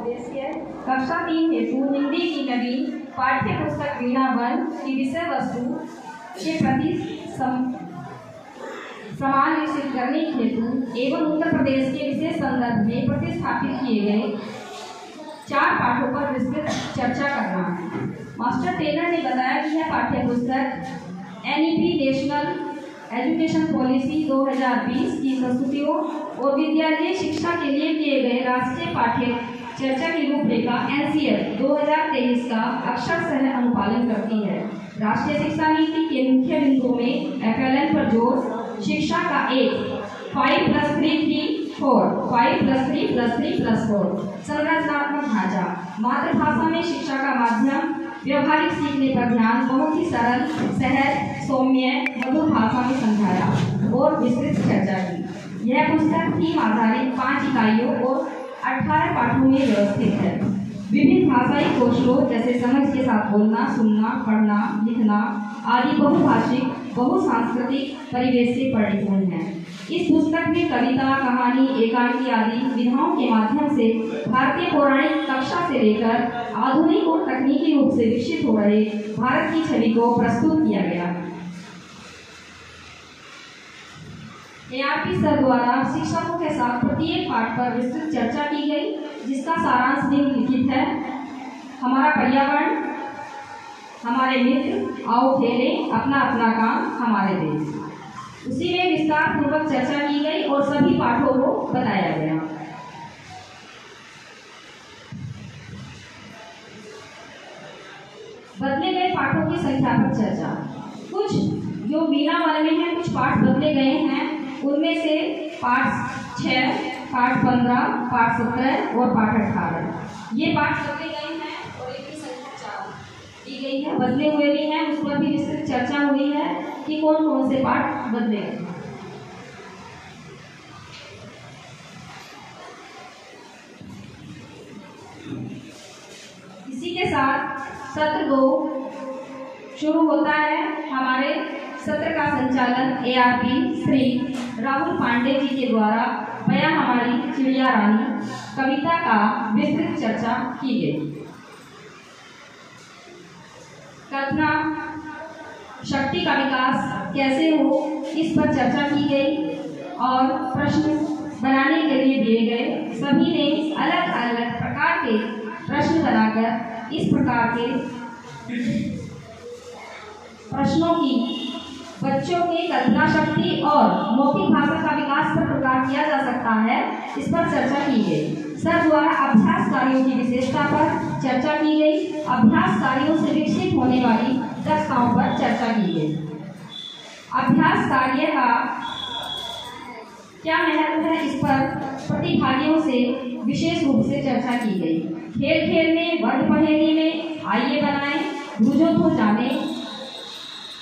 उद्देश्य कक्षा 3 हेतु हिंदी की नवीन पाठ्य पुस्तक वीणा 1 की विषय वस्तु के प्रति समान विकसित करने हेतु एवं उत्तर प्रदेश के विशेष संदर्भ में प्रतिस्थापित किए गए 4 पाठों पर विस्तृत चर्चा करना। मास्टर टेलर ने बताया कि यह पाठ्य पुस्तक एनईपी नेशनल एजुकेशन पॉलिसी 2020 की प्रस्तुतियों और विद्यालयी शिक्षा के लिए किए गए राष्ट्रीय पाठ्य चर्चा की रूपरेखा एनसीएल 2023 का अक्षरशः अनुपालन करती है। राष्ट्रीय शिक्षा नीति के मुख्य बिंदुओं में FLN पर जोर, शिक्षा का एक 5+3+4 5+3+3+4 संरचनात्मक ढांचा, मातृभाषा में शिक्षा का माध्यम, व्यवहारिक सीखने पर ध्यान, बहुत ही सरल, सहज, सौम्य, मधुर भाषा में समझाया और विस्तृत चर्चा की। यह पुस्तक थीम आधारित 5 इकाइयों और 18 पाठों में व्यवस्थित है। विभिन्न भाषाई कौशलों जैसे समझ के साथ बोलना, सुनना, पढ़ना, लिखना आदि बहुभाषिक, बहुसांस्कृतिक परिवेश से परिपूर्ण है। इस पुस्तक में कविता, कहानी, एकांकी आदि विधाओं के माध्यम से भारतीय पौराणिक कक्षा से लेकर आधुनिक और तकनीकी रूप से विकसित हो रहे भारत की छवि को प्रस्तुत किया गया। ARP सर द्वारा शिक्षकों के साथ प्रत्येक पाठ पर विस्तृत चर्चा की गई, जिसका सारांश निम्नलिखित है। हमारा पर्यावरण, हमारे मित्र, आओ खेलें, अपना अपना काम, हमारे देश। उसी में विस्तार पूर्वक चर्चा की गई और सभी पाठों को बताया गया। बदले गए पाठों की संख्या पर चर्चा। कुछ जो वीणा वाले में है, कुछ पाठ बदले गए हैं। उनमें से पाठ 6, पाठ 15, पाठ 17 और पाठ 18 ये पाठ बदले गए हैं और इनकी संख्या 4 दी गई है। बदले हुए भी हैं, उस पर भी विस्तृत चर्चा हुई है कि कौन कौन से पाठ बदले गए। इसी के साथ सत्र 2 शुरू होता है। हमारे सत्र का संचालन ARP श्री राहुल पांडे जी के द्वारा बया हमारी चिड़िया रानी कविता का विस्तृत चर्चा की गई। कल्पना शक्ति का विकास कैसे हो, इस पर चर्चा की गई और प्रश्न बनाने के लिए दिए गए। सभी ने अलग अलग प्रकार के प्रश्न बनाकर इस प्रकार के प्रश्नों की बच्चों की कल्पना शक्ति और मौखिक भाषा का विकास पर प्रकार किया जा सकता है, इस पर चर्चा की गई। सर द्वारा अभ्यास कार्यों की विशेषता पर चर्चा की गई। अभ्यास कार्यों से विकसित होने वाली दक्षताओं पर चर्चा की गई। अभ्यास कार्य का क्या महत्व है, इस पर प्रतिभागियों से विशेष रूप से चर्चा की गई। खेल खेल में, वर्ग पहेली में, आइए बनाएं, बूझो तो जाने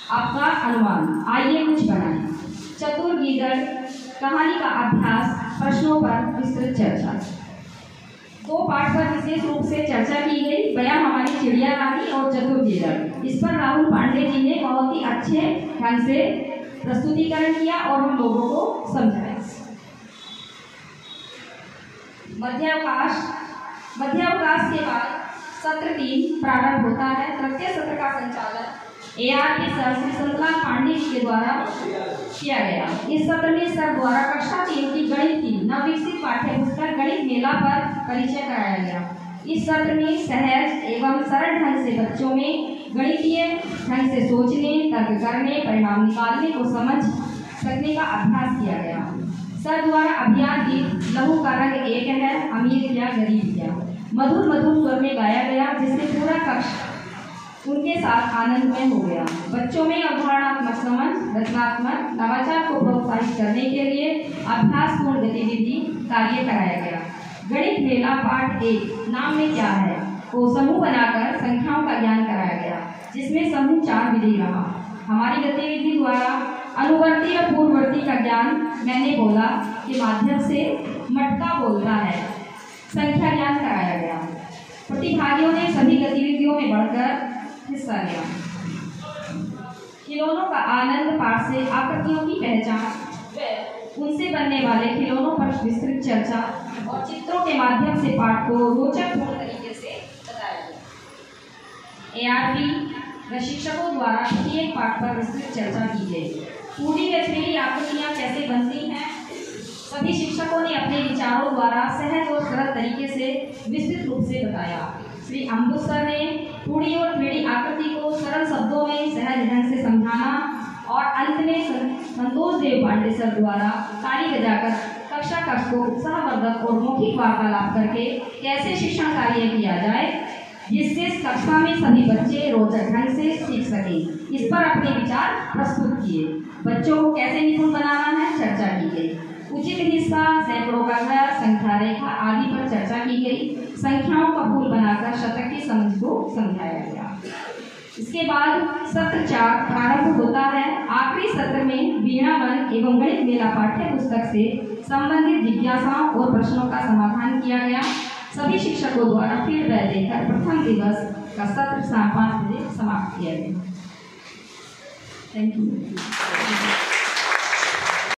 आपका अनुमान, आइए कुछ बनाएं, चतुर गीदड़ कहानी का अभ्यास, प्रश्नों पर विस्तृत चर्चा। 2 पाठ पर विशेष रूप से चर्चा की गई, बया हमारी चिड़िया रानी और चतुर गीदड़। इस पर राहुल पांडे जी ने बहुत ही अच्छे ढंग से प्रस्तुतिकरण किया और हम लोगों को समझाया। मध्यावकाश के बाद सत्र 3 प्रारंभ होता है। तृतीय सत्र का संचालन ARP सर श्री संतलाल पांडे जी के द्वारा किया गया। इस सत्र में सर द्वारा कक्षा 3 की गणित की नवविकसित पाठ्य पुस्तक गणित मेला पर परिचय कराया गया। इस सत्र में सहज एवं सरल ढंग से बच्चों में गणितीय ढंग से सोचने, तर्क करने, परिणाम निकालने को समझ सकने का अभ्यास किया गया। सर द्वारा अभियान गीत लहू का रंग एक है, अमीर क्या गरीब क्या मधुर मधुर स्वर में गाया गया, जिससे पूरा कक्षा उनके साथ आनंदमय हो गया। बच्चों में अवधारणात्मक समझ, रचनात्मक नवाचार को प्रोत्साहित करने के लिए अभ्यासपूर्ण गतिविधि कार्य कराया गया। गणित मेला पाठ 1 नाम में क्या है को समूह बनाकर संख्याओं का ज्ञान कराया गया, जिसमें समूह 4 विधि रहा। हमारी गतिविधि द्वारा अनुवर्ती और पूर्ववर्ती का ज्ञान मैंने बोला के माध्यम से मटका बोलता है संख्या ज्ञान कराया गया। प्रतिभागियों ने सभी गतिविधियों में बढ़कर हिस्सा लिया। खिलौनों का आनंद, पाठ से आकृतियों की पहचान व उनसे बनने वाले खिलौनों पर विस्तृत चर्चा और चित्रों के माध्यम से पाठ को रोचकपूर्ण तरीके से बताया गया। ARP प्रशिक्षकों द्वारा प्रत्येक पाठ पर विस्तृत चर्चा की गई। 2D व 3D आकृतियाँ कैसे बनती हैं, सभी शिक्षकों ने अपने विचारों द्वारा सहज और सरल तरीके से विस्तृत रूप से बताया। श्री अम्बुज सर ने 2D और 3D आकृति को सरल शब्दों में सहज ढंग से समझाना और अंत में संतोष देव पांडे सर द्वारा ताली बजाकर कक्षा कक्ष को उत्साहवर्धक और मौखिक वार्तालाप करके कैसे शिक्षण कार्य किया जाए जिससे कक्षा में सभी बच्चे रोचक ढंग से सीख सकें, इस पर अपने विचार प्रस्तुत किए। बच्चों को कैसे निपुण बनाना है चर्चा की गई। उचित हिस्सा, सैकड़ों का घर, संख्या रेखा आदि पर चर्चा की गई। संख्याओं का फूल बनाकर शतक की समझ को समझाया गया। इसके बाद सत्र 4 प्रारंभ होता है। आखिरी सत्र में वीणा वन एवं गणित मेला पाठ्य पुस्तक से संबंधित जिज्ञासाओं और प्रश्नों का समाधान किया गया। सभी शिक्षकों द्वारा फीडबैक देकर प्रथम दिवस का सत्र 5 बजे समाप्त किया गया। Thank you.